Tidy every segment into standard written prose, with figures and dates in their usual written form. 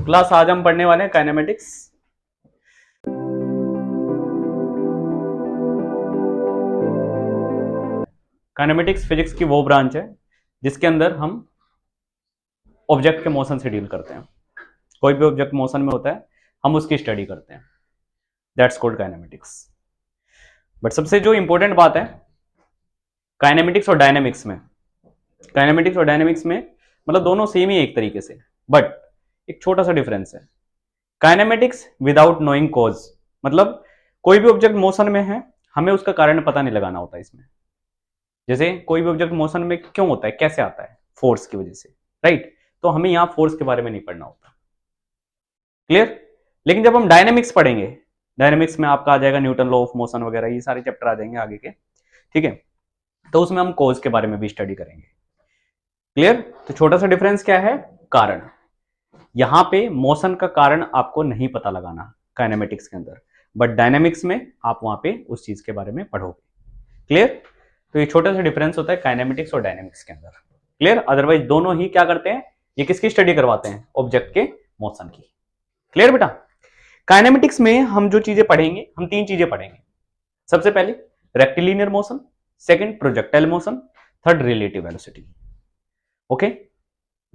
Class आज हम पढ़ने वाले हैं काइनेमेटिक्स। काइनेमेटिक्स फिजिक्स की वो ब्रांच है जिसके अंदर हम ऑब्जेक्ट के मोशन से डील करते हैं। कोई भी ऑब्जेक्ट मोशन में होता है हम उसकी स्टडी करते हैं, दैट्स कॉल्ड काइनेमेटिक्स। बट सबसे जो इंपॉर्टेंट बात है काइनेमेटिक्स और डायनेमिक्स में, काइनेमेटिक्स और डायनेमिक्स में मतलब दोनों सेम ही एक तरीके से, बट एक छोटा सा डिफरेंस है। काइनेमेटिक्स विदाउट नोइंग कॉज, मतलब कोई भी ऑब्जेक्ट मोशन में है हमें उसका कारण पता नहीं लगाना होता इसमें। जैसे कोई भी ऑब्जेक्ट मोशन में क्यों होता है, कैसे आता है, फोर्स की वजह से, राइट। तो हमें यहां फोर्स के बारे में नहीं पढ़ना होता, क्लियर। लेकिन जब हम डायनेमिक्स पढ़ेंगे, डायनेमिक्स में आपका आ जाएगा न्यूटन लॉ ऑफ मोशन वगैरह, ये सारे चैप्टर आ जाएंगे आगे के, ठीक है। तो उसमें हम कॉज के बारे में भी स्टडी करेंगे, क्लियर। तो छोटा सा डिफरेंस क्या है, कारण। यहां पे मोशन का कारण आपको नहीं पता लगाना काइनेमेटिक्स के अंदर, बट डायनेमिक्स में आप वहां पे उस चीज के बारे में पढ़ोगे, क्लियर। तो ये छोटा सा डिफरेंस होता है काइनेमेटिक्स और डायनेमिक्स के अंदर, क्लियर। अदरवाइज दोनों ही क्या करते हैं, ये किसकी स्टडी करवाते हैं, ऑब्जेक्ट के मोशन की, क्लियर बेटा। काइनेमेटिक्स में हम जो चीजें पढ़ेंगे, हम तीन चीजें पढ़ेंगे। सबसे पहले rectilinear motion, second projectile motion, third relative velocity. Okay,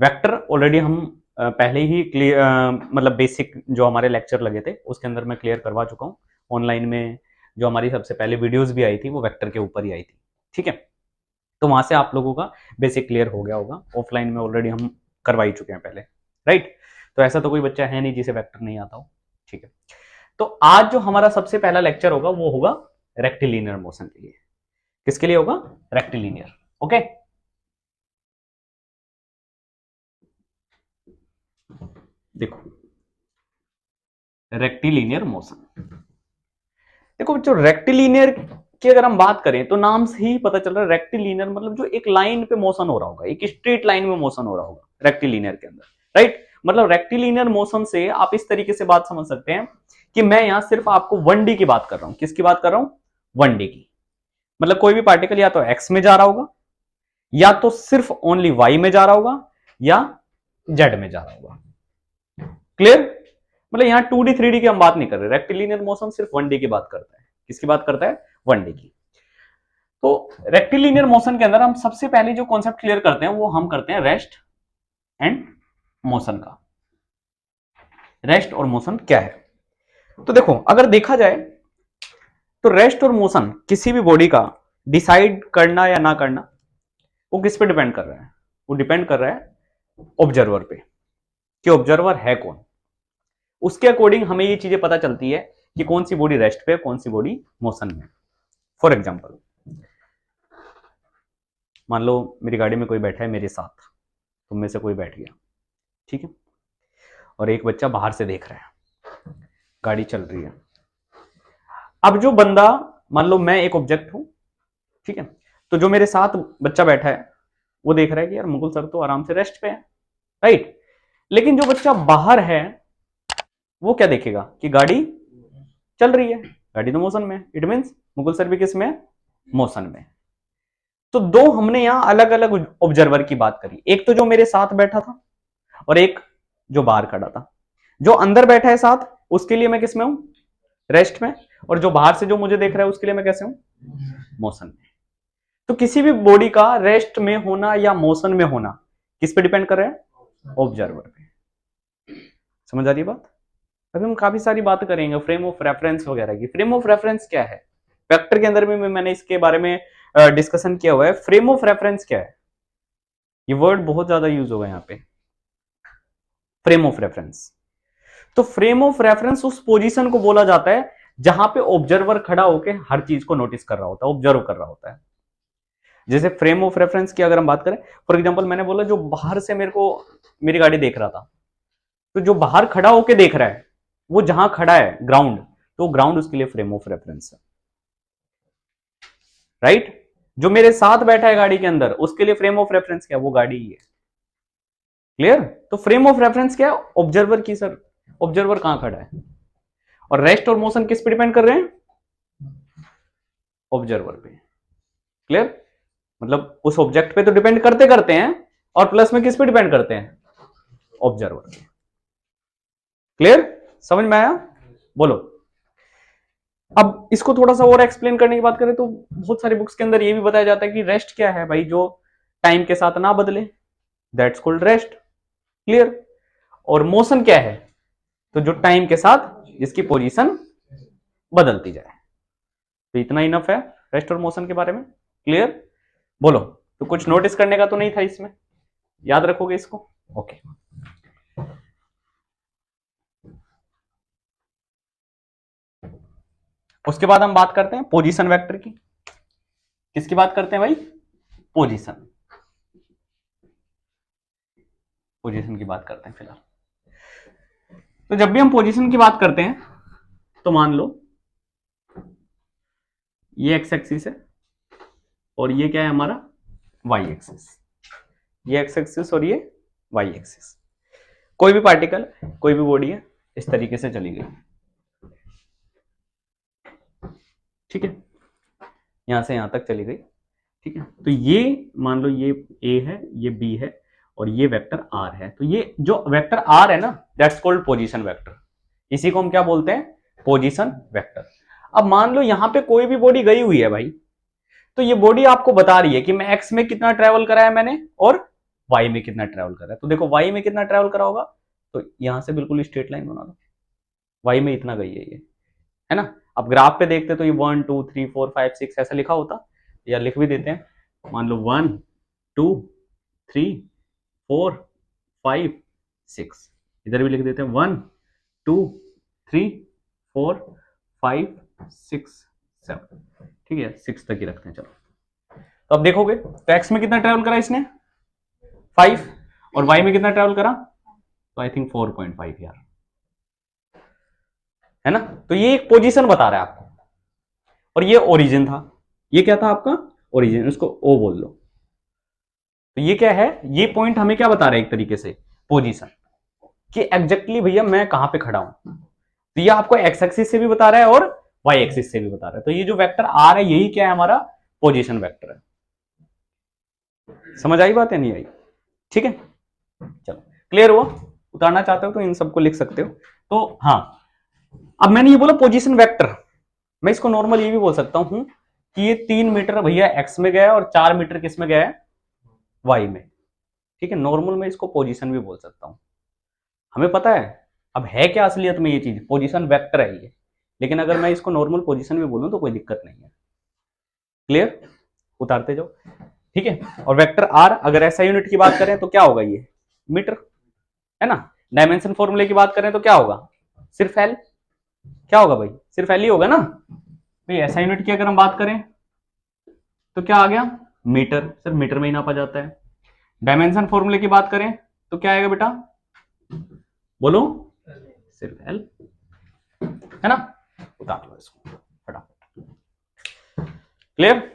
vector already हम पहले ही मतलब बेसिक जो हमारे लेक्चर लगे थे उसके अंदर मैं क्लियर करवा चुका हूं। ऑनलाइन में जो हमारी सबसे पहले वीडियोस भी आई थी वो वेक्टर के ऊपर ही आई थी, ठीक है। तो वहां से आप लोगों का बेसिक क्लियर हो गया होगा। ऑफलाइन में ऑलरेडी हम करवा ही चुके हैं पहले, राइट। तो ऐसा तो कोई बच्चा है नहीं जिसे वेक्टर नहीं आता हो, ठीक है। तो आज जो हमारा सबसे पहला लेक्चर होगा वो होगा रेक्टिलिनियर मोशन के लिए। किसके लिए होगा, रेक्टिलिनियर, ओके। देखो रेक्टिलिनियर मोशन, देखो बच्चों रेक्टिलिनियर की अगर हम बात करें तो नाम से ही पता चल रहा है रेक्टिलिनियर मतलब जो एक लाइन पे मोशन हो रहा होगा, एक स्ट्रेट लाइन में मोशन हो रहा होगा रेक्टिलिनियर के अंदर, राइट। मतलब रेक्टिलिनियर मोशन से आप इस तरीके से बात समझ सकते हैं कि मैं यहां सिर्फ आपको 1D की बात कर रहा हूं। किसकी बात कर रहा हूं, 1D की। मतलब कोई भी पार्टिकल या तो एक्स में जा रहा होगा, या तो सिर्फ ओनली वाई में जा रहा होगा, या जेड में जा रहा होगा, क्लियर। मतलब यहां 2D 3D की हम बात नहीं कर रहे, रेक्टिलिनियर मोशन सिर्फ 1D की बात करता है। किसकी बात करता है, 1D की। तो रेक्टिलिनियर मोशन के अंदर हम सबसे पहले जो कॉन्सेप्ट क्लियर करते हैं वो हम करते हैं रेस्ट एंड मोशन का। रेस्ट और मोशन क्या है, तो देखो अगर देखा जाए तो रेस्ट और मोशन किसी भी बॉडी का डिसाइड करना या ना करना वो किस पे डिपेंड कर रहा है, वो डिपेंड कर रहा है ऑब्जर्वर पे, कि ऑब्जर्वर है कौन। उसके अकॉर्डिंग हमें ये चीजें पता चलती है कि कौन सी बॉडी रेस्ट पे, कौन सी बॉडी मोशन में। फॉर एग्जाम्पल मान लो मेरी गाड़ी में कोई बैठा है मेरे साथ, तुम में से कोई बैठ गया, ठीक है, और एक बच्चा बाहर से देख रहा है, गाड़ी चल रही है। अब जो बंदा, मान लो मैं एक ऑब्जेक्ट हूं, ठीक है, तो जो मेरे साथ बच्चा बैठा है वो देख रहा है कि यार मुकुल सर तो आराम से रेस्ट पे है, राइट। लेकिन जो बच्चा बाहर है वो क्या देखेगा कि गाड़ी चल रही है, गाड़ी तो मोशन में, इट मीन्स मुकुल सर भी किस में, मोशन में। तो दो हमने यहां अलग अलग ऑब्जर्वर की बात करी, एक तो जो मेरे साथ बैठा था और एक जो बाहर खड़ा था। जो अंदर बैठा है साथ उसके लिए मैं किस में हूं, रेस्ट में, और जो बाहर से जो मुझे देख रहा है उसके लिए मैं कैसे हूं, मोशन में। तो किसी भी बॉडी का रेस्ट में होना या मोशन में होना किस पे डिपेंड कर रहा है, ऑब्जर्वर पे। समझ आ रही बात। अभी हम काफी सारी बात करेंगे फ्रेम ऑफ रेफरेंस वगैरह की। फ्रेम ऑफ रेफरेंस क्या है, वेक्टर के अंदर भी मैंने इसके बारे में डिस्कशन किया हुआ है। फ्रेम ऑफ रेफरेंस क्या है, ये वर्ड बहुत ज्यादा यूज होगा यहाँ पे, फ्रेम ऑफ रेफरेंस। तो फ्रेम ऑफ रेफरेंस उस पोजीशन को बोला जाता है जहां पे ऑब्जर्वर खड़ा होकर हर चीज को नोटिस कर रहा होता है, ऑब्जर्व कर रहा होता है। जैसे फ्रेम ऑफ रेफरेंस की अगर हम बात करें, फॉर एग्जांपल मैंने बोला जो बाहर से मेरे को मेरी गाड़ी देख रहा था, तो जो बाहर खड़ा होकर देख रहा है वो जहां खड़ा है ग्राउंड, तो ग्राउंड उसके लिए फ्रेम ऑफ रेफरेंस है, राइट। जो मेरे साथ बैठा है गाड़ी के अंदर उसके लिए फ्रेम ऑफ रेफरेंस क्या है, वो गाड़ी ही है, क्लियर। तो फ्रेम ऑफ रेफरेंस क्या है, ऑब्जर्वर की, सर ऑब्जर्वर कहां खड़ा है। और रेस्ट और मोशन किस पे डिपेंड कर रहे हैं, ऑब्जर्वर पे, क्लियर। मतलब उस ऑब्जेक्ट पे तो डिपेंड करते करते हैं और प्लस में किस पे डिपेंड करते हैं, ऑब्जर्वर पे। क्लियर, समझ में आया? बोलो। अब इसको थोड़ा सा और एक्सप्लेन करने की बात करें तो बहुत सारी बुक्स के अंदर ये भी बताया जाता है कि रेस्ट क्या है भाई, जो टाइम के साथ ना बदले, दैट्स कॉल्ड रेस्ट। क्लियर। और मोशन क्या है, तो जो टाइम के साथ इसकी पोजीशन बदलती जाए। तो इतना इनफ है रेस्ट और मोशन के बारे में। क्लियर, बोलो। तो कुछ नोटिस करने का तो नहीं था इसमें, याद रखोगे इसको? ओके। उसके बाद हम बात करते हैं पोजीशन वेक्टर की। किसकी बात करते हैं भाई? पोजीशन। पोजीशन की बात करते हैं फिलहाल। तो जब भी हम पोजीशन की बात करते हैं तो मान लो ये एक्स एक्सिस है और ये क्या है हमारा? Y axis. ये एक्स एक्सिस और ये वाई एक्सिस। कोई भी पार्टिकल, कोई भी बॉडी है, इस तरीके से चली गई, ठीक है, यहां से यहां तक चली गई, ठीक है। तो ये मान लो ये ए है, ये बी है और ये वेक्टर आर है। तो ये जो वेक्टर आर है ना, दैट्स कॉल्ड पोजीशन वेक्टर। इसी को हम क्या बोलते हैं? Position vector. अब मान लो यहां पे कोई भी बॉडी गई हुई है भाई, तो ये बॉडी आपको बता रही है कि मैं एक्स में कितना ट्रेवल करा है मैंने और वाई में कितना ट्रेवल करा है। तो देखो वाई में कितना ट्रेवल करा होगा, तो यहां से बिल्कुल स्ट्रेट लाइन बना दो, वाई में इतना गई है ये, है ना। अब ग्राफ पे देखते तो ये 1 2 3 4 5 6 ऐसा लिखा होता, या लिख भी देते हैं, मान लो 1 2 3 4 5 6, इधर भी लिख देते हैं 1 2 3 4 5 6 7, ठीक है, 6 तक ही रखते हैं। चलो, तो अब देखोगे तो एक्स में कितना ट्रेवल करा इसने? 5, और वाई में कितना ट्रेवल करा? तो आई थिंक 4.5 यार, है ना। तो ये एक पोजीशन बता रहा है आपको, और ये ओरिजिन था। ये क्या था आपका? ओरिजिन। इसको ओ बोल लो। तो ये क्या है? ये पॉइंट हमें क्या बता रहा है? एक तरीके से पोजीशन, कि एग्जैक्टली भैया मैं कहां पे खड़ा हूं। तो ये आपको एक्स एक्सिस से भी बता रहा है और वाई एक्सिस से भी बता रहा है। तो ये जो वेक्टर आर है, यही क्या है? हमारा पोजीशन वेक्टर है। समझ आई बात है? नहीं आई? ठीक है, चलो, क्लियर हुआ? उतारना चाहते हो तो इन सबको लिख सकते हो। तो हाँ, अब मैंने ये बोला पोजीशन वेक्टर, मैं इसको नॉर्मल ये भी बोल सकता हूं कि ये 3 मीटर भैया एक्स में गया और 4 मीटर किस में गया है? वाई में। ठीक है, नॉर्मल में इसको पोजीशन भी बोल सकता हूं। हमें पता है अब है क्या असलियत में, ये चीज पोजीशन वेक्टर है ये, लेकिन अगर मैं इसको नॉर्मल पोजीशन भी बोलूं तो कोई दिक्कत नहीं है। क्लियर? उतारते जाओ, ठीक है। और वेक्टर आर, अगर ऐसा यूनिट की बात करें तो क्या होगा? ये मीटर, है ना। डायमेंशन फॉर्मूले की बात करें तो क्या होगा? सिर्फ एल। क्या होगा भाई? सिर्फ एल ही होगा ना भाई। ऐसा यूनिट की अगर हम बात करें तो क्या आ गया? मीटर। सिर्फ मीटर में ही नापा जाता है। डायमेंशन फॉर्मूले की बात करें तो क्या आएगा बेटा? बोलो, सिर्फ एल, है ना। उतार लो इसको फटाफट। क्लियर?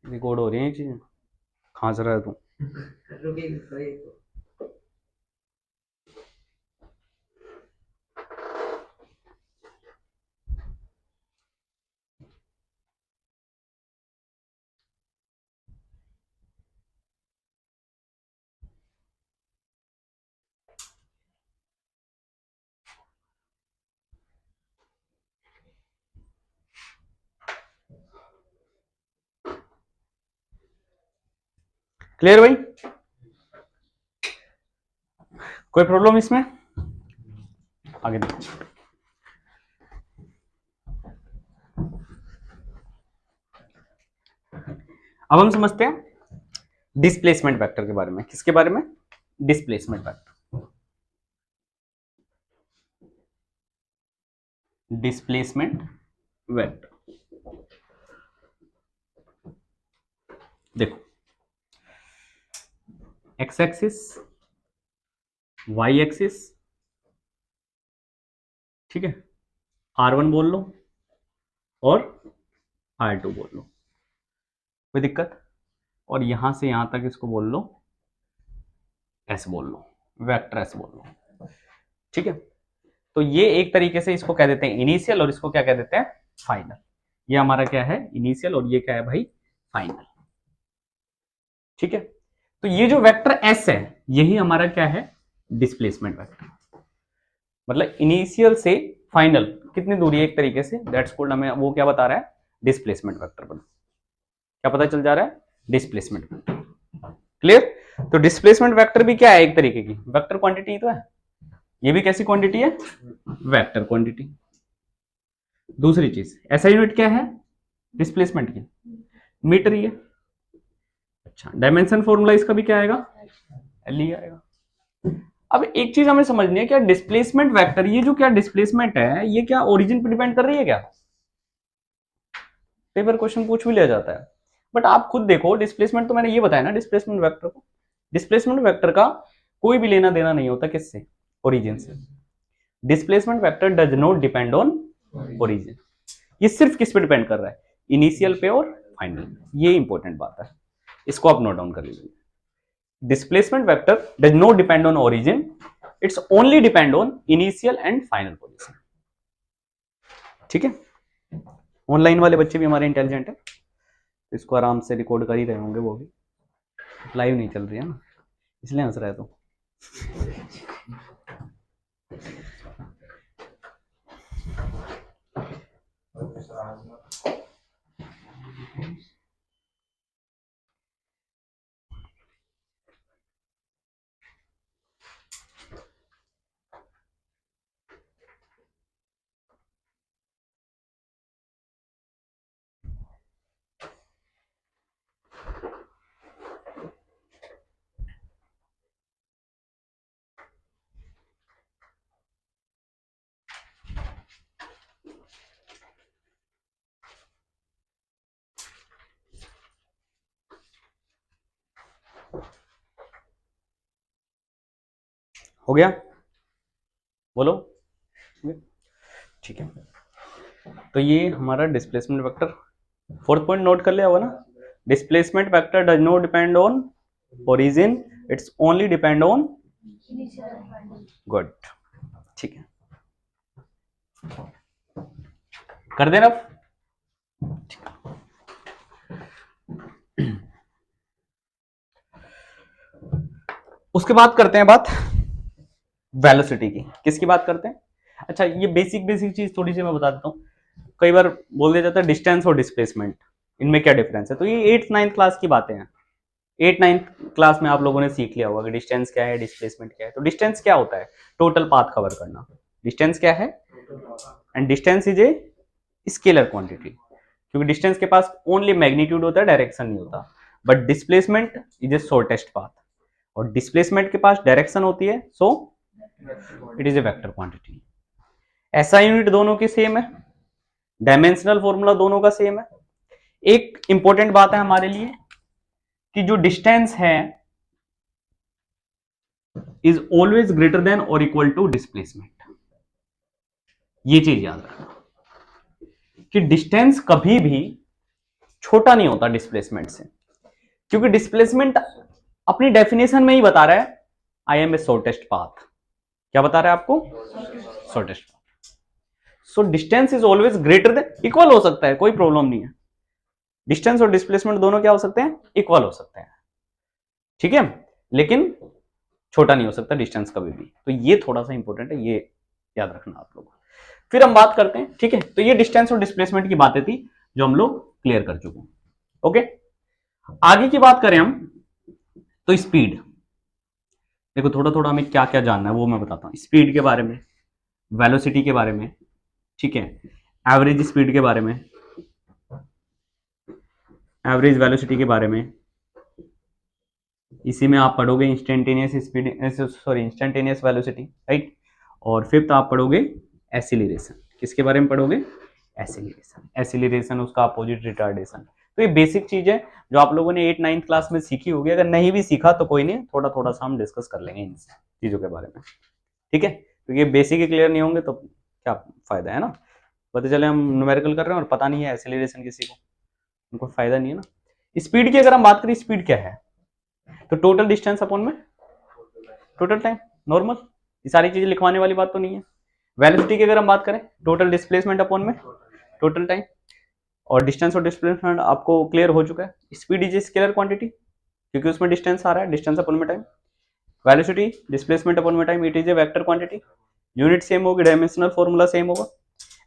रिकॉर्ड हो रही है चीजें, खांस रहा है तू। क्लियर भाई? कोई प्रॉब्लम इसमें? आगे देखो, अब हम समझते हैं डिस्प्लेसमेंट वेक्टर के बारे में। किसके बारे में? Displacement vector. डिस्प्लेसमेंट वेक्टर, देखो, एक्स एक्सिस, वाई एक्सिस, ठीक है, R1 बोल लो और R2 बोल लो, कोई दिक्कत? और यहां से यहां तक इसको बोल लो एस बोल लो, वेक्टर एस बोल लो, ठीक है। तो ये एक तरीके से इसको कह देते हैं इनिशियल, और इसको क्या कह देते हैं? फाइनल। ये हमारा क्या है? इनिशियल, और ये क्या है भाई? फाइनल। ठीक है, तो ये जो वेक्टर एस है यही हमारा क्या है, डिस्प्लेसमेंट वेक्टर। मतलब इनिशियल से फाइनल कितनी दूरी है एक तरीके से, दैट्स कॉल्ड, हमें वो क्या बता रहा है, डिस्प्लेसमेंट वेक्टर। क्या पता चल जा रहा है, डिस्प्लेसमेंट वेक्टर। क्लियर? तो डिस्प्लेसमेंट वेक्टर भी क्या है, एक तरीके की वेक्टर क्वांटिटी तो है, ये भी कैसी क्वांटिटी है, वेक्टर क्वांटिटी। दूसरी चीज ऐसा यूनिट क्या है डिस्प्लेसमेंट की, मीटर ही है। अच्छा, डायमेंशन फॉर्मूला इसका भी क्या आएगा, एल ही आएगा। अब एक चीज हमें समझनी है, क्या डिस्प्लेसमेंट वेक्टर, ये जो क्या डिस्प्लेसमेंट है ये क्या ओरिजिन पे डिपेंड कर रही है क्या, कई बार क्वेश्चन पूछ भी लिया जाता है। बट आप खुद देखो, डिस्प्लेसमेंट तो मैंने ये बताया ना, डिस्प्लेसमेंट वेक्टर को, डिस्प्लेसमेंट वेक्टर का कोई भी लेना देना नहीं होता किससे, ओरिजिन से। Displacement vector does not depend on origin, ये सिर्फ किस पे डिपेंड कर रहा है, इनिशियल पे और फाइनल। ये इंपॉर्टेंट बात है, इसको आप नोट डाउन कर लीजिए। Displacement vector does not depend on origin, it's only depend on initial and final position. ठीक है, ऑनलाइन वाले बच्चे भी हमारे इंटेलिजेंट है, तो इसको आराम से रिकॉर्ड कर ही रहे होंगे, वो भी लाइव नहीं चल रही है ना, इसलिए हंस रहा है तो। हो गया, बोलो, ठीक है। तो ये हमारा displacement vector, fourth point note कर लिया होगा ना, displacement vector does not depend on origin, it's only depend on, good, ठीक है, कर देना। उसके बाद करते हैं बात वेलोसिटी की, किसकी बात करते हैं। अच्छा, ये बेसिक बेसिक चीज थोड़ी सी मैं बता देता हूँ, कई बार बोल दिया जाता है डिस्टेंस और डिस्प्लेसमेंट, इनमें क्या डिफरेंस है। तो ये 8th 9th क्लास की बातें हैं, 8th 9th क्लास में आप लोगों ने सीख लिया होगा कि डिस्टेंस क्या है, डिस्प्लेसमेंट क्या है। तो डिस्टेंस क्या होता है, टोटल पाथ कवर करना, डिस्टेंस क्या है, and distance is a scalar quantity, क्योंकि डिस्टेंस के पास ओनली मैग्नीट्यूड होता है, डायरेक्शन नहीं होता। But displacement is a shortest path, और डिस्प्लेसमेंट के पास डायरेक्शन होती है, so it is a vector quantity. ऐसा यूनिट दोनों की सेम है, डायमेंशनल फॉर्मूला दोनों का सेम है। एक इंपॉर्टेंट बात है हमारे लिए कि जो डिस्टेंस है इज ऑलवेज ग्रेटर देन और इक्वल टू डिस्प्लेसमेंट, ये चीज याद रखना कि डिस्टेंस कभी भी छोटा नहीं होता डिस्प्लेसमेंट से, क्योंकि डिस्प्लेसमेंट अपनी डेफिनेशन में ही बता रहा है I am a shortest path. क्या बता रहा है आपको, shortest path. So distance is always greater than, equal हो सकता है, कोई प्रॉब्लम नहीं है, डिस्टेंस और डिस्प्लेसमेंट दोनों क्या हो सकते हैं, इक्वल हो सकते हैं, ठीक है, लेकिन छोटा नहीं हो सकता डिस्टेंस कभी भी। तो ये थोड़ा सा इंपॉर्टेंट है, ये याद रखना आप लोग। फिर हम बात करते हैं, ठीक है, तो ये डिस्टेंस और डिस्प्लेसमेंट की बातें थी जो हम लोग क्लियर कर चुके हैं। ओके, आगे की बात करें हम, तो स्पीड, देखो थोड़ा थोड़ा हमें क्या क्या जानना है वो मैं बताता हूँ, स्पीड के बारे में, वेलोसिटी के बारे में, ठीक है, एवरेज स्पीड के बारे में, एवरेज वेलोसिटी के बारे में, इसी में आप पढ़ोगे instantaneous speed, sorry instantaneous velocity, right. और फिफ्थ आप पढ़ोगे एसिलरेशन, किसके बारे में पढ़ोगे, एसिलरेशन, एसिलरेशन उसका अपोजिट रिटार्डेशन। तो ये बेसिक चीज है जो आप लोगों ने 8th 9th क्लास में सीखी होगी, अगर नहीं भी सीखा तो कोई नहीं, थोड़ा थोड़ा सा हम डिस्कस कर लेंगे इन चीजों के बारे में, ठीक है। तो ये बेसिक ही क्लियर नहीं होंगे तो क्या फायदा है ना, पता चले हम न्यूमेरिकल कर रहे हैं और पता नहीं है एसिलरेशन किसी को, उनको फायदा नहीं है ना। स्पीड की अगर हम बात करें, स्पीड क्या है, तो टोटल डिस्टेंस अपॉन में टोटल टाइम, नॉर्मल, ये सारी चीजें लिखवाने वाली बात तो नहीं है। वेलोसिटी की अगर हम बात करें, टोटल डिस्प्लेसमेंट अपॉन में टोटल टाइम, और डिस्टेंस और डिस्प्लेसमेंट आपको क्लियर हो चुका है। स्पीड इज स्केलर क्वांटिटी, क्योंकि उसमें डिस्टेंस आ रहा है, डिस्टेंस अपन में टाइम, वेलोसिटी डिस्प्लेसमेंट अपन में time, it is a vector quantity, unit same होगी, डायमेंशनल फॉर्मूला सेम होगा,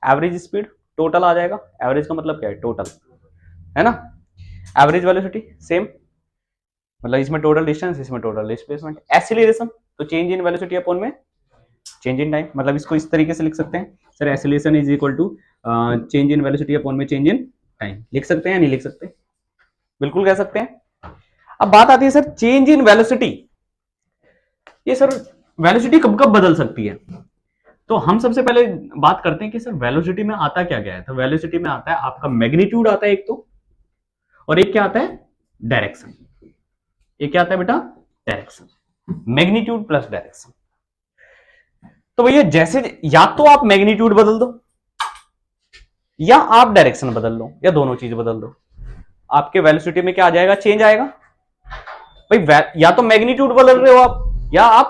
एवरेज स्पीड टोटल आ जाएगा, एवरेज का मतलब क्या है, टोटल है ना, एवरेज वेलोसिटी सेम, मतलब इसमें टोटल डिस्टेंस, इसमें टोटल डिस्प्लेसमेंट, एक्सीलरेशन तो चेंज इन वेलोसिटी अपॉन में चेंज इन टाइम, मतलब इसको इस तरीके से लिख सकते हैं sir, acceleration is equal to change in velocity upon में चेंज इन टाइम, लिख सकते हैं या नहीं लिख सकते, बिल्कुल कह सकते हैं। अब बात आती है सर चेंज इन वेलोसिटी, ये सर वेलोसिटी कब कब बदल सकती है, तो हम सबसे पहले बात करते हैं कि सर वेलोसिटी में आता क्या क्या है, तो वेलोसिटी में आता है आपका मैग्नीट्यूड आता है एक तो, और एक क्या आता है डायरेक्शन, एक क्या आता है बेटा डायरेक्शन, मैग्नीट्यूड प्लस डायरेक्शन। तो भैया जैसे या तो आप मैग्नीट्यूड बदल दो या आप डायरेक्शन बदल लो या दोनों चीज बदल दो, आपके वेलोसिटी में क्या आ जाएगा, चेंज आएगा भाई, या तो मैग्नीट्यूड बदल रहे हो आप या आप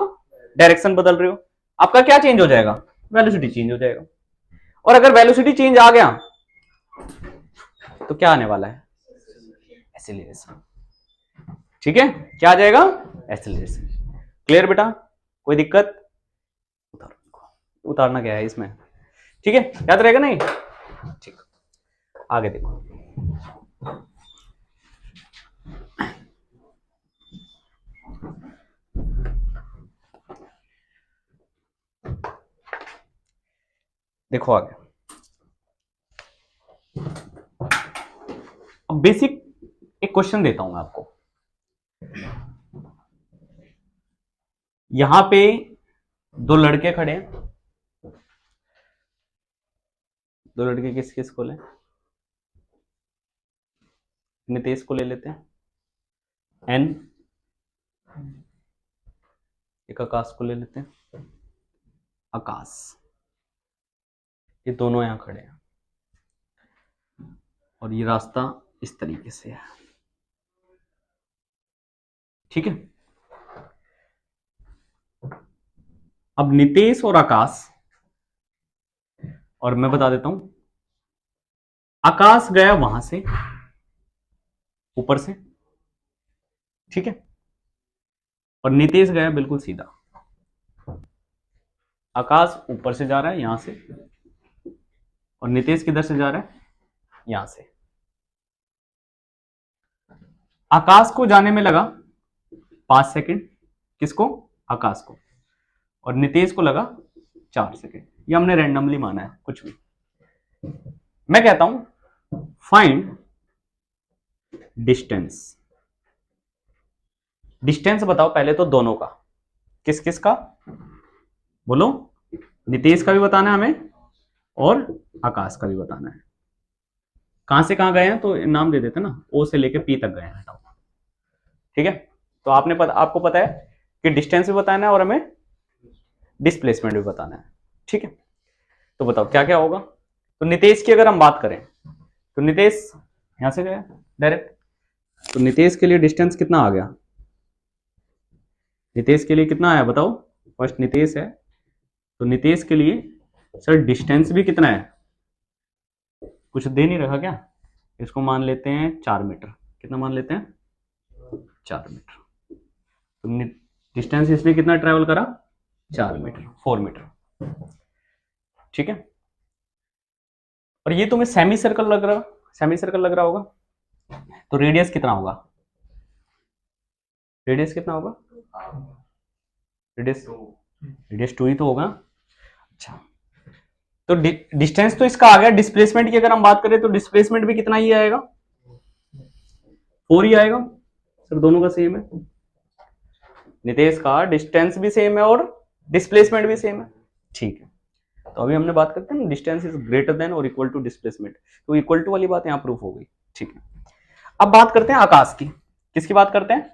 डायरेक्शन बदल रहे हो, आपका क्या चेंज हो जाएगा, वेलोसिटी चेंज हो जाएगा, और अगर वेलोसिटी चेंज आ गया तो क्या आने वाला है, एक्सीलरेशन, ठीक है, क्या आ जाएगा एक्सीलरेशन, क्लियर बेटा, कोई दिक्कत, उतारना क्या है इसमें, ठीक है, याद रहेगा नहीं, ठीक, आगे देखो, देखो आगे, अब बेसिक एक क्वेश्चन देता हूं मैं आपको, यहां पे दो लड़के खड़े हैं, दो लड़के किस किस को लें, नितेश को ले लेते हैं, एन, एक आकाश को ले लेते हैं, आकाश, ये दोनों यहां खड़े हैं और ये रास्ता इस तरीके से है, ठीक है, अब नितेश और आकाश, और मैं बता देता हूं, आकाश गया वहां से ऊपर से, ठीक है, और नितेश गया बिल्कुल सीधा, आकाश ऊपर से जा रहा है यहां से और नितेश किधर से जा रहा है, यहां से, आकाश को जाने में लगा 5 सेकंड, किसको, आकाश को, और नितेश को लगा 4 सेकंड, ये हमने रैंडमली माना है कुछ भी, मैं कहता हूं फाइंड डिस्टेंस, डिस्टेंस बताओ पहले तो दोनों का, किस किस का, बोलो, नितेश का भी बताना है हमें और आकाश का भी बताना है, कहां से कहां गए हैं तो नाम दे देते ना, ओ से लेके पी तक गए हैं, ठीक है, तो आपको पता है कि डिस्टेंस भी बताना है और हमें डिस्प्लेसमेंट भी बताना है, ठीक है, तो बताओ क्या क्या होगा, तो नितेश की अगर हम बात करें तो नितेश यहां से गया डायरेक्ट, तो नितेश के लिए डिस्टेंस कितना आ गया, नितेश के लिए कितना आया बताओ, फर्स्ट नितेश है, तो नितेश के लिए सर डिस्टेंस भी कितना है, कुछ दे नहीं रखा क्या, इसको मान लेते हैं 4 मीटर, कितना मान लेते हैं 4 मीटर, तो डिस्टेंस इसने कितना ट्रेवल करा, 4 मीटर, 4 मीटर, ठीक है, और ये तुम्हें सेमी सर्कल लग रहा होगा, तो रेडियस कितना होगा, रेडियस कितना होगा, रेडियस 2 ही तो होगा, अच्छा, तो डिस्टेंस तो इसका आ गया, डिस्प्लेसमेंट की अगर हम बात करें तो डिस्प्लेसमेंट भी कितना ही आएगा, 4 ही आएगा, सर दोनों का सेम है, नितेश का डिस्टेंस भी सेम है और डिस्प्लेसमेंट भी सेम है, ठीक है, तो अभी हमने बात करते हैं डिस्टेंस इज ग्रेटर देन और इक्वल टू डिस्प्लेसमेंट, तो इक्वल टू वाली बात यहां प्रूफ हो गई, ठीक है, अब बात करते हैं आकाश की, किसकी बात करते हैं,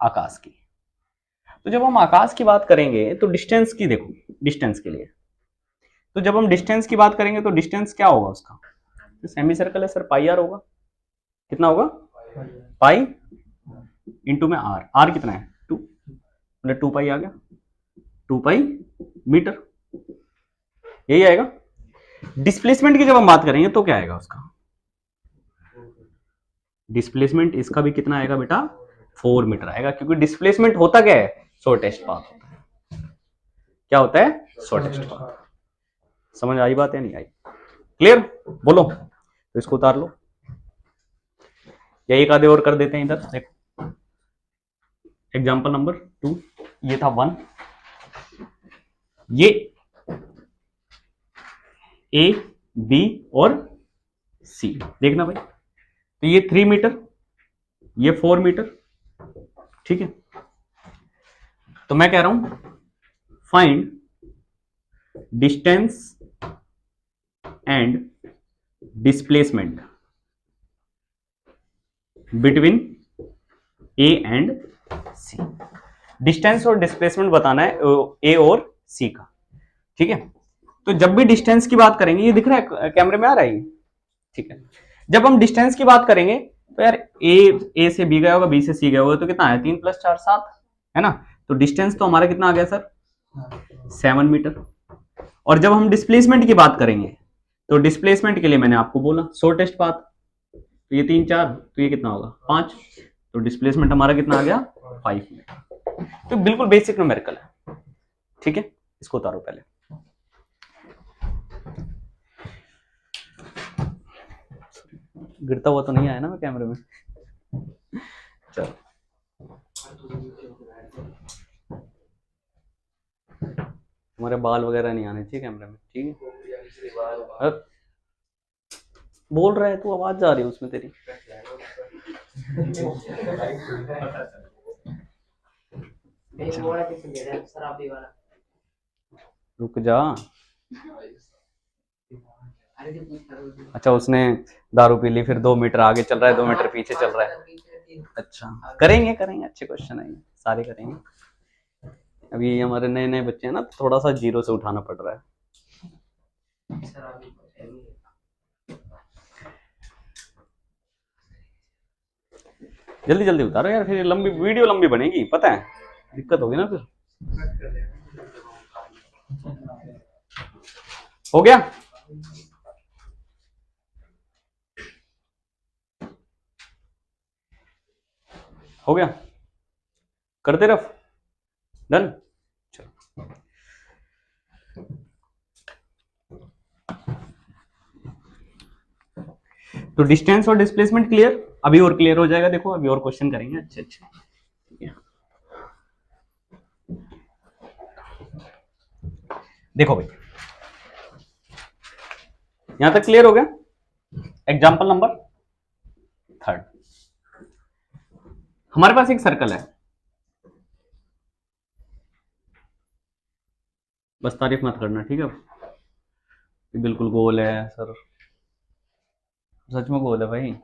आकाश की, तो जब हम आकाश की बात करेंगे तो डिस्टेंस की देखो, डिस्टेंस के लिए, तो जब हम डिस्टेंस की बात करेंगे तो डिस्टेंस क्या होगा उसका, तो सेमी सर्कल है सर, पाई आर होगा, कितना होगा, पाई इंटू में आर, आर कितना है 2, मतलब 2 पाई आ गया, 2 पाई मीटर, यही आएगा, डिस्प्लेसमेंट की जब हम बात करेंगे तो क्या आएगा उसका, डिस्प्लेसमेंट इसका भी कितना आएगा बेटा 4 मीटर आएगा, क्योंकि डिस्प्लेसमेंट होता क्या है, शॉर्टेस्ट पाथ होता है। क्या होता है, शॉर्टेस्ट पाथ। समझ आई बात या नहीं आई? क्लियर? बोलो। तो इसको उतार लो, या एक आधे और कर देते हैं इधर। देखो एग्जाम्पल नंबर 2, ये था 1, ये ए बी और सी, देखना भाई। तो ये 3 मीटर, ये 4 मीटर, ठीक है। तो मैं कह रहा हूं find distance and displacement between A and C. Distance और डिस्प्लेसमेंट बताना है ए और सी का, ठीक है। तो जब भी डिस्टेंस की बात करेंगे, ये दिख रहा है कैमरे में आ रहा है, ठीक है। जब हम डिस्टेंस की बात करेंगे तो यार ए से बी गया होगा, बी से सी गया होगा, तो कितना है 3 + 4 7, है ना। तो डिस्टेंस तो हमारा कितना आ गया सर, 7 मीटर। और जब हम डिस्प्लेसमेंट की बात करेंगे तो डिस्प्लेसमेंट के लिए मैंने आपको बोला शॉर्टेस्ट पाथ, तो ये 3 4, तो ये कितना होगा 5, तो डिस्प्लेसमेंट हमारा कितना आ गया 5 मीटर। तो बिल्कुल बेसिक न्यूमेरिकल है, ठीक है। इसको उतारो पहले। गिरता हुआ तो नहीं आया ना मैं कैमरे में? चलो, तुम्हारे बाल वगैरह नहीं आने चाहिए कैमरे में, ठीक है। अब बोल रहा है तू, आवाज जा रही है उसमें तेरी। रुक जा। अच्छा, उसने दारू पी ली, फिर 2 मीटर आगे चल रहा है, 2 मीटर पीछे चल रहा है। अच्छा, करेंगे अच्छे क्वेश्चन आएंगे, सारे करेंगे। अभी हमारे नए नए बच्चे हैं ना, तो थोड़ा सा जीरो से उठाना पड़ रहा है। जल्दी जल्दी उतारो यार, फिर लंबी वीडियो लंबी बनेगी, पता है, दिक्कत होगी ना फिर। हो गया? हो गया, करते रफ, डन। चलो, तो डिस्टेंस और डिस्प्लेसमेंट क्लियर, अभी और क्लियर हो जाएगा। देखो अभी और क्वेश्चन करेंगे अच्छे अच्छे, ठीक है। देखो भाई, यहां तक क्लियर हो गया। एग्जाम्पल नंबर 3, हमारे पास एक सर्कल है, बस तारीफ मत करना, ठीक है। बिल्कुल गोल है सर, सच में गोल है भाई।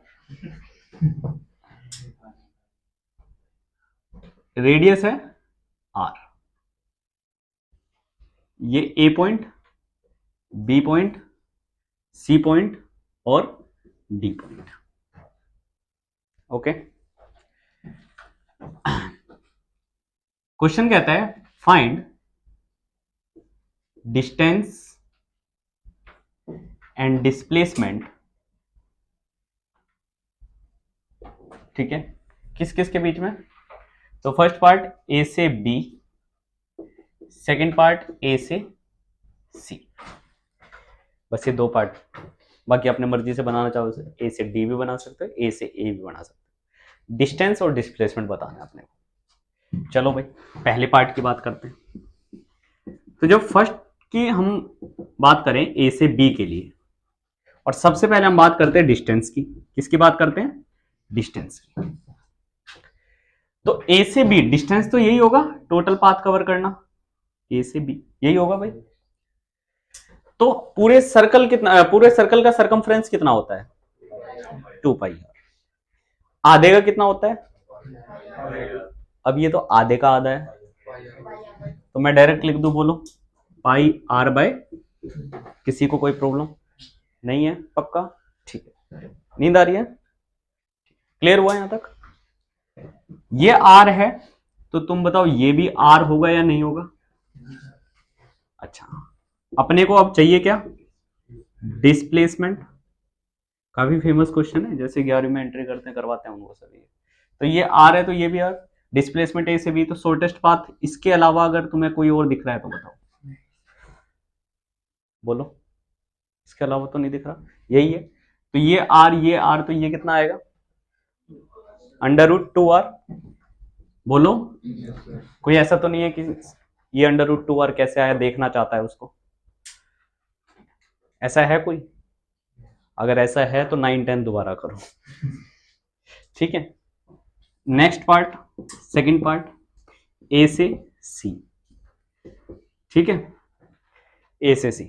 रेडियस है r, ये A point, B point, C point और डी पॉइंट, ओके। क्वेश्चन कहता है फाइंड डिस्टेंस एंड डिस्प्लेसमेंट, ठीक है, किस किस के बीच में। तो फर्स्ट पार्ट ए से बी, सेकंड पार्ट ए से सी, बस ये 2 पार्ट। बाकी अपने मर्जी से बनाना चाहो ए से डी भी बना सकते हो, ए से ए भी बना सकते हो। डिस्टेंस और डिस्प्लेसमेंट बताना है अपने को। चलो भाई, पहले पार्ट की बात करते हैं। तो जब फर्स्ट की हम बात करें ए से बी के लिए, और सबसे पहले हम बात करते हैं डिस्टेंस की। किसकी बात करते हैं, डिस्टेंस की। तो ए से बी डिस्टेंस तो यही होगा, टोटल पाथ कवर करना, ए से बी यही होगा भाई। तो पूरे सर्कल का सरकमफ्रेंस कितना होता है, 2 पाई। आधे का कितना होता है, अब ये तो आधे का आधा है, तो मैं डायरेक्ट लिख दूं, बोलो पाई r बाय, किसी को कोई प्रॉब्लम नहीं है, पक्का, ठीक है। नींद आ रही है, क्लियर हुआ यहां तक। ये r है, तो तुम बताओ ये भी r होगा या नहीं होगा। अच्छा, अपने को अब चाहिए क्या, डिस्प्लेसमेंट। काफी फेमस क्वेश्चन है, जैसे 11वीं में एंट्री करवाते हैं उनको सभी। तो ये आर है तो ये भी आर, डिस्प्लेसमेंट ए से बी, तो शॉर्टेस्ट पाथ इसके अलावा अगर तुम्हें कोई और दिख रहा है तो बताओ, बोलो, इसके अलावा तो नहीं दिख रहा, यही है, तो ये आर तो ये कितना आएगा, √2r, बोलो, कोई ऐसा तो नहीं है कि ये √2r कैसे आया देखना चाहता है उसको, ऐसा है कोई? अगर ऐसा है तो 9 10 दोबारा करो। ठीक है, नेक्स्ट पार्ट, सेकंड पार्ट, ए से सी, ठीक है, ए से सी,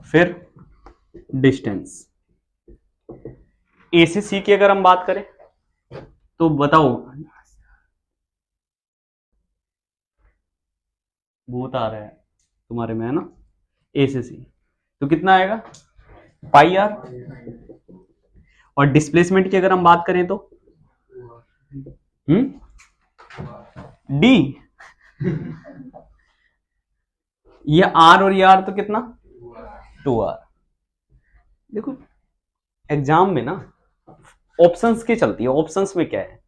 फिर डिस्टेंस, ए से सी की अगर हम बात करें तो बताओ, बहुत आ रहा है तुम्हारे में है ना, ए से सी, तो कितना आएगा, पाई आर, और डिस्प्लेसमेंट की अगर हम बात करें तो डी, ये आर और ये आर तो कितना, 2r। देखो एग्जाम में ना ऑप्शंस की चलती है, ऑप्शंस में क्या है,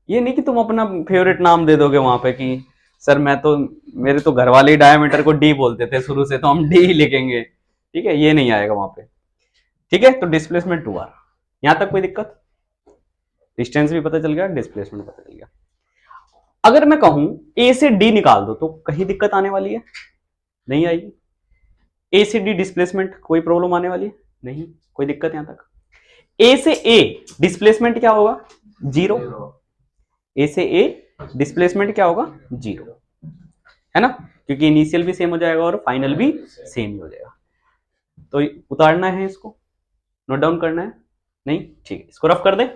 ये नहीं कि तुम अपना फेवरेट नाम दे दोगे वहां पे कि सर मैं तो, मेरे तो घर वाले डायमीटर को डी बोलते थे शुरू से तो हम डी ही लिखेंगे, ठीक है, ये नहीं आएगा वहां पे, ठीक है, तो डिस्प्लेसमेंट 2r, यहां तक कोई दिक्कत, डिस्टेंस भी पता चल गया, डिस्प्लेसमेंट पता चल गया। अगर मैं कहूं ए से डी निकाल दो तो कहीं दिक्कत आने वाली है, नहीं आएगी, ए से डी डिस्प्लेसमेंट कोई प्रॉब्लम आने वाली है, नहीं कोई दिक्कत यहां तक, ए से ए डिस्प्लेसमेंट क्या होगा, 0, ए से ए डिस्प्लेसमेंट क्या होगा, 0, है ना, क्योंकि इनिशियल भी सेम हो जाएगा और फाइनल भी सेम ही हो जाएगा, तो उतारना है इसको, नोट डाउन करना है, नहीं, ठीक है, इसको रफ कर दे।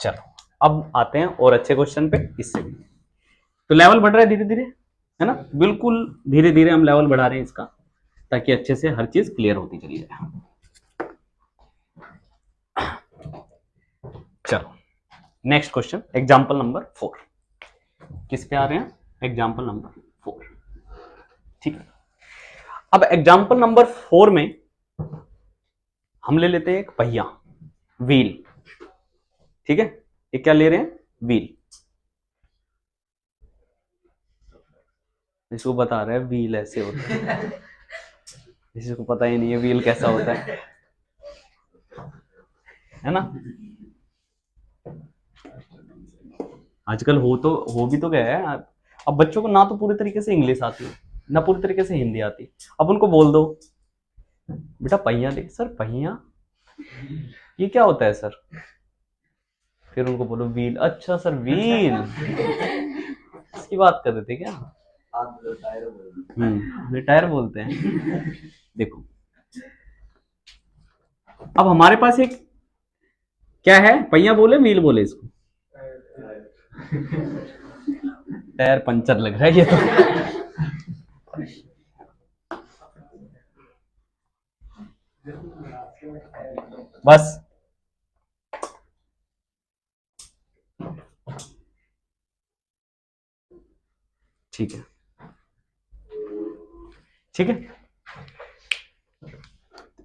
चलो अब आते हैं और अच्छे क्वेश्चन पे, इससे भी तो लेवल बढ़ रहा है धीरे धीरे, है ना, बिल्कुल धीरे धीरे हम लेवल बढ़ा रहे हैं इसका, ताकि अच्छे से हर चीज क्लियर होती चली जाए। चलो नेक्स्ट क्वेश्चन, एग्जाम्पल नंबर 4, किस पे आ रहे हैं, एग्जाम्पल नंबर 4, ठीक है। अब एग्जाम्पल नंबर 4 में हम ले लेते हैं एक पहिया, व्हील, ठीक है, ये क्या ले रहे हैं, व्हील, इसको बता रहे हैं व्हील ऐसे होता है, इसको पता ही नहीं है व्हील कैसा होता है ना, आजकल हो भी तो गया है, अब बच्चों को ना तो पूरी तरीके से इंग्लिश आती है ना पूरी तरीके से हिंदी आती, अब उनको बोल दो बेटा पहिया देख, सर पहिया ये क्या होता है सर, फिर उनको बोलो व्हील, अच्छा सर व्हील इसकी बात कर रहे थे क्या, टायर बोलते हैं। देखो अब हमारे पास एक क्या है, पहिया बोले व्हील बोले इसको, टायर पंचर लग रहा है ये तो, बस ठीक है, ठीक है,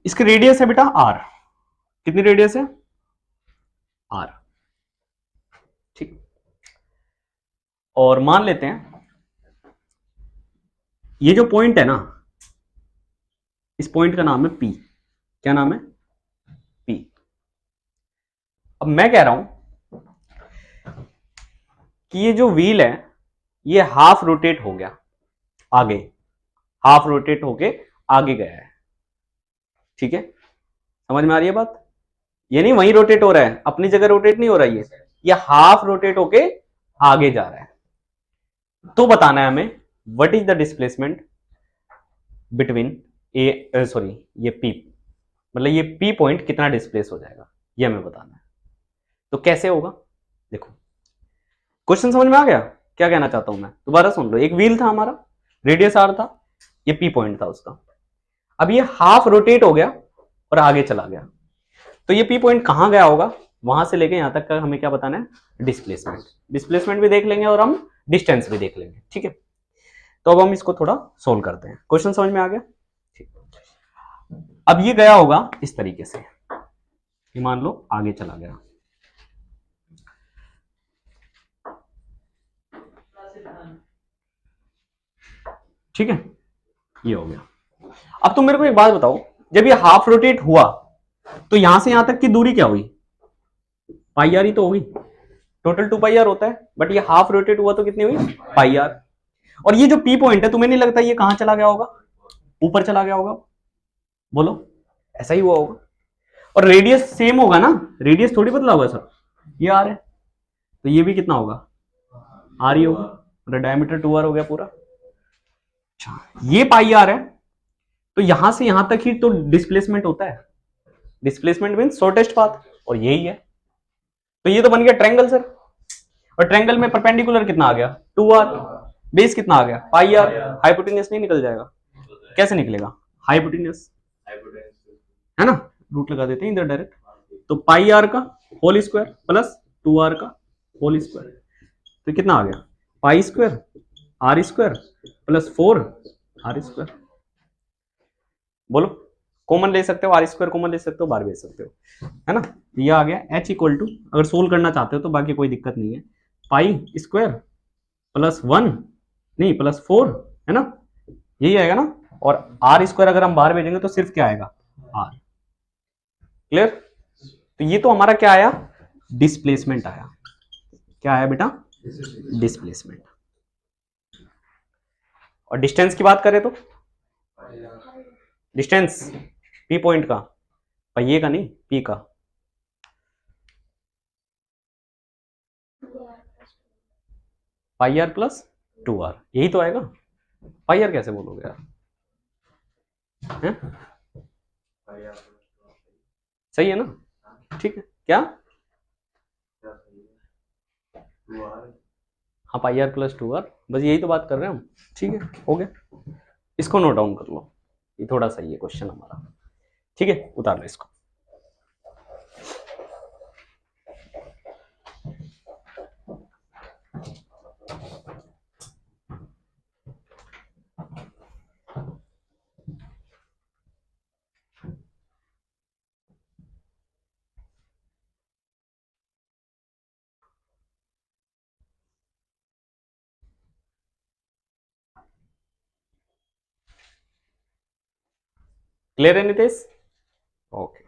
इसकी रेडियस है बेटा आर, कितनी रेडियस है, आर, ठीक, और मान लेते हैं ये जो पॉइंट है ना, इस पॉइंट का नाम है पी, क्या नाम है, पी। अब मैं कह रहा हूं कि ये जो व्हील है ये हाफ रोटेट हो गया आगे, हाफ रोटेट होके आगे गया है, ठीक है, समझ में आ रही है बात, ये नहीं वहीं रोटेट हो रहा है, अपनी जगह रोटेट नहीं हो रहा है, ये हाफ रोटेट होके आगे जा रहा है, तो बताना है हमें what is the displacement between A, sorry ये पी, मतलब ये पी पॉइंट कितना डिस्प्लेस हो जाएगा, ये हमें बताना है, तो कैसे होगा, देखो क्वेश्चन समझ में आ गया, क्या कहना चाहता हूं मैं, दोबारा सुन लो, एक व्हील था हमारा, रेडियस आर था, ये पी पॉइंट था उसका, अब ये हाफ रोटेट हो गया और आगे चला गया, तो ये पी पॉइंट कहां गया होगा, वहां से लेके यहां तक का हमें क्या बताना है, डिस्प्लेसमेंट, डिस्प्लेसमेंट भी देख लेंगे और हम डिस्टेंस भी देख लेंगे, ठीक है, तो अब हम इसको थोड़ा सोल्व करते हैं, क्वेश्चन समझ में आ गया, ठीक, अब ये गया होगा इस तरीके से, मान लो आगे चला गया, ठीक है, ये हो गया। अब तुम मेरे को एक बात बताओ, जब ये हाफ रोटेट हुआ तो यहां से यहां तक की दूरी क्या हुई? पाई आर ही तो होगी। टोटल 2 पाई आर होता है, बट ये हाफ रोटेट हुआ तो कितनी हुई? पाई आर। और ये जो पी पॉइंट है, तुम्हें नहीं लगता ये कहां चला गया होगा? ऊपर चला गया होगा? बोलो, ऐसा ही हुआ होगा। और रेडियस सेम होगा ना, रेडियस थोड़ी बदला होगा सर, ये आर है, तो ये भी कितना होगा? आर ही होगा। डायमीटर 2r हो गया पूरा। अच्छा, ये पाई आर है, तो यहां से यहां तक ही तो डिस्प्लेसमेंट होता है। डिस्प्लेसमेंट मीन शॉर्टेस्ट पाथ, और यही है। तो ये तो बन गया ट्रायंगल सर। और ट्रायंगल में परपेंडिकुलर कितना आ गया? 2r। बेस कितना आ गया? पाई आर। हाइपोटेन्यूस नहीं निकल जाएगा? कैसे निकलेगा? हाइपोटेन्यूस है ना, रूट लगा देते हैं इधर डायरेक्ट। तो पाई आर का होल स्क्वायर प्लस 2r का होल स्क्वायर, तो कितना आ गया? Pi square R square plus 4r square. बोलो, कॉमन ले सकते हो, आर स्क्वायर कॉमन ले सकते हो, बाहर भेज सकते हो, है ना। ये आ गया h इक्वल टू, अगर सोल्व करना चाहते हो तो बाकी कोई दिक्कत नहीं है, पाई स्क्वायर प्लस 1 नहीं प्लस 4, है ना, यही आएगा ना। और आर स्क्वायर अगर हम बाहर भेजेंगे तो सिर्फ क्या आएगा? आर। क्लियर? तो ये तो हमारा क्या आया? डिस्प्लेसमेंट आया। क्या आया बेटा? डिस्प्लेसमेंट। और डिस्टेंस की बात करें तो डिस्टेंस पी पॉइंट का, पहिए का नहीं, पी का, पाई आर प्लस 2r, यही तो आएगा। पाई आर कैसे बोलोगे यार? है? सही है ना? ठीक है क्या? हाँ, पाई आर प्लस 2r, बस यही तो बात कर रहे हैं हम। ठीक है, हो गया। इसको नोट डाउन कर लो, ये थोड़ा सही है क्वेश्चन हमारा। ठीक है, उतार लो इसको। क्लियर है नितेश? ओके।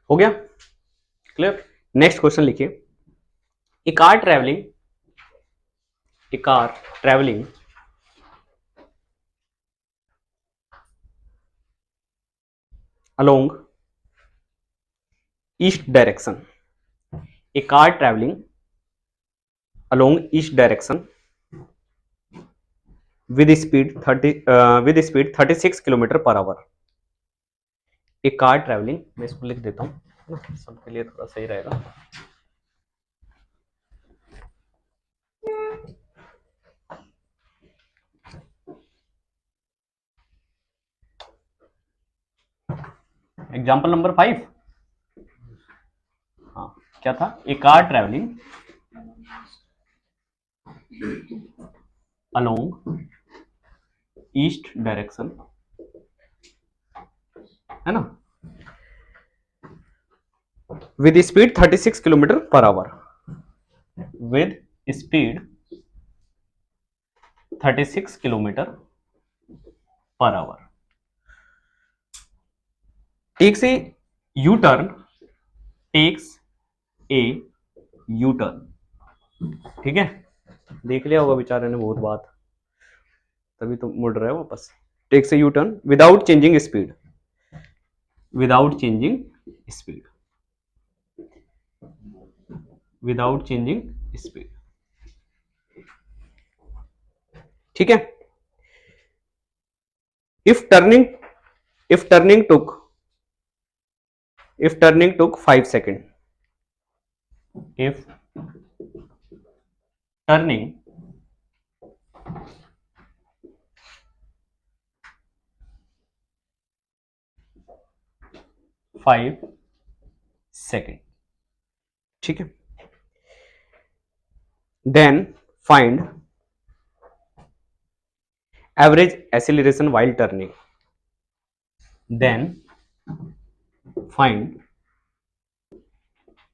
हो गया क्लियर? नेक्स्ट क्वेश्चन लिखिए। A car travelling along east direction, a car traveling along east direction with speed 36 kilometre per our. A car travelling, मैं इसको लिख देता हूँ सबके लिए थोड़ा सही रहेगा। एग्जाम्पल नंबर 5, हाँ क्या था? A car travelling along east direction, है ना, with speed 36 kilometre per hour, with speed 36 kilometre per hour. Takes a U turn, takes a U turn. ठीक है, देख लिया होगा बेचारे ने बहुत बात, तभी तो मुड़ रहा है वापस। Takes a U turn without changing speed, without changing speed, without changing speed. ठीक है, if turning took 5 seconds, if turning five second, ठीक है, then find average acceleration while turning, then find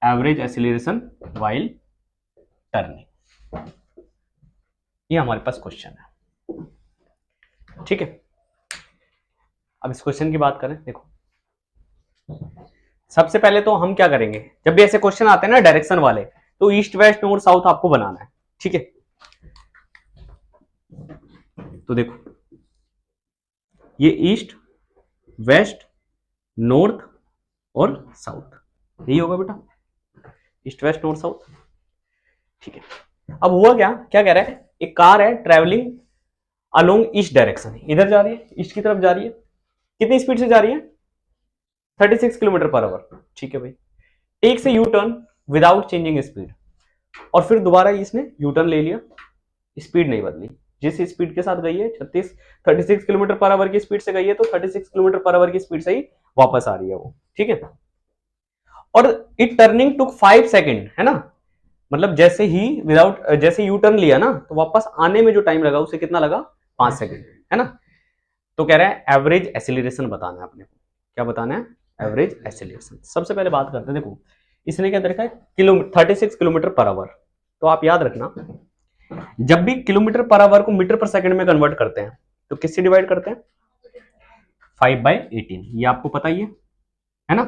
average acceleration while turning. ये हमारे पास question है। ठीक है, अब इस क्वेश्चन की बात करें। देखो, सबसे पहले तो हम क्या करेंगे, जब भी ऐसे क्वेश्चन आते हैं ना डायरेक्शन वाले, तो ईस्ट वेस्ट नॉर्थ साउथ आपको बनाना है। ठीक है, तो देखो ये ईस्ट वेस्ट नॉर्थ और साउथ, यही होगा बेटा, ईस्ट वेस्ट नॉर्थ साउथ। ठीक है, अब हुआ क्या, क्या कह रहा है, एक कार है ट्रेवलिंग अलोंग ईस्ट डायरेक्शन, इधर जा रही है, ईस्ट की तरफ जा रही है, कितनी स्पीड से जा रही है, 36 किलोमीटर पर आवर। ठीक है भाई, takes a U turn without changing speed, और फिर दोबारा इसने यू टर्न ले लिया, स्पीड नहीं बदली, जिस स्पीड के साथ गई है 36 किलोमीटर पर आवर की स्पीड से गई है, तो 36 किलोमीटर पर आवर की स्पीड से ही वापस आ रही है वो। ठीक है, और इट टर्निंग टुक 5 सेकेंड, है ना, मतलब जैसे ही जैसे यू टर्न लिया ना, तो वापस आने में जो टाइम लगा उसे कितना लगा, 5 सेकेंड, है ना। तो कह रहा है एवरेज एक्सीलरेशन बताना है अपने को। क्या बताना है, एवरेज एक्सीलरेशन। सबसे पहले बात करते हैं, देखो इसने क्या देखा है, 36 किलोमीटर पर आवर, तो आप याद रखना जब भी किलोमीटर पर आवर को मीटर पर सेकंड में कन्वर्ट करते हैं तो किससे डिवाइड करते हैं, 5/18, ये आपको पता ही है ना।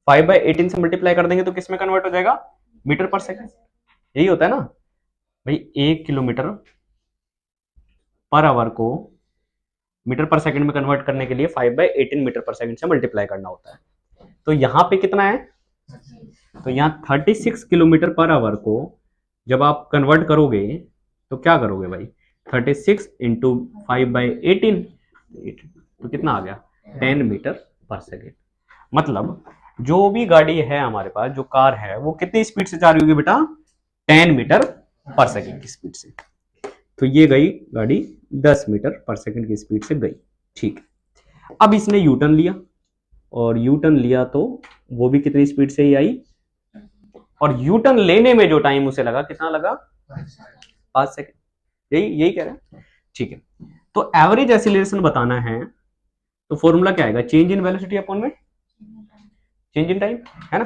5/18 से मल्टीप्लाई कर देंगे तो किस में कन्वर्ट हो जाएगा, मीटर पर सेकंड, यही होता है ना भाई। 1 किलोमीटर पर आवर को मीटर पर सेकंड में कन्वर्ट करने के लिए 5/18 मीटर पर सेकंड से मल्टीप्लाई करना होता है। तो यहां पे कितना है, तो यहां 36 किलोमीटर पर आवर को जब आप कन्वर्ट करोगे तो क्या करोगे भाई, 36 इंटू 5/18, तो कितना आ गया, 10 मीटर पर सेकेंड। मतलब जो भी गाड़ी है हमारे पास, जो कार है, वो कितनी स्पीड से जा रही होगी बेटा, 10 मीटर पर सेकेंड की स्पीड से। तो ये गई गाड़ी 10 मीटर पर सेकेंड की स्पीड से गई। ठीक, अब इसने यू टर्न लिया, और यू टर्न लिया तो वो भी कितनी स्पीड से ही आई, और यू टर्न लेने में जो टाइम उसे लगा, कितना लगा, 5 सेकेंड, यही कह रहे हैं। ठीक है, तो एवरेज एक्सीलरेशन बताना है, तो फॉर्मूला क्या आएगा, चेंज इन वेलोसिटी अपॉन में चेंज इन टाइम, है ना।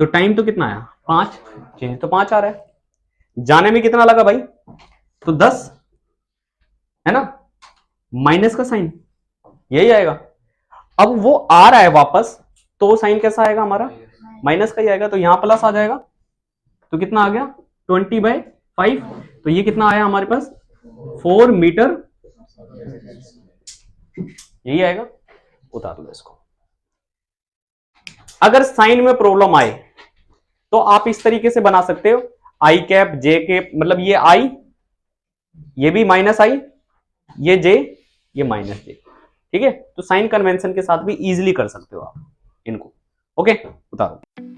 तो टाइम तो कितना आया, 5, चेंज तो 5 आ रहा है, जाने में कितना लगा भाई, तो 10, है ना, माइनस का साइन यही आएगा। अब वो आ रहा है वापस, तो साइन कैसा आएगा हमारा, माइनस का ही आएगा, तो यहां प्लस आ जाएगा, तो कितना आ गया, 20/5, तो ये कितना आया हमारे पास, 4 मीटर, यही आएगा। उतार लो इसको। अगर साइन में प्रॉब्लम आए तो आप इस तरीके से बना सकते हो, आई कैप जे कैप, मतलब ये आई, ये भी माइनस आई, ये जे, ये माइनस जे। ठीक है, तो साइन कन्वेंशन के साथ भी इजीली कर सकते हो आप इनको। ओके, उतारो।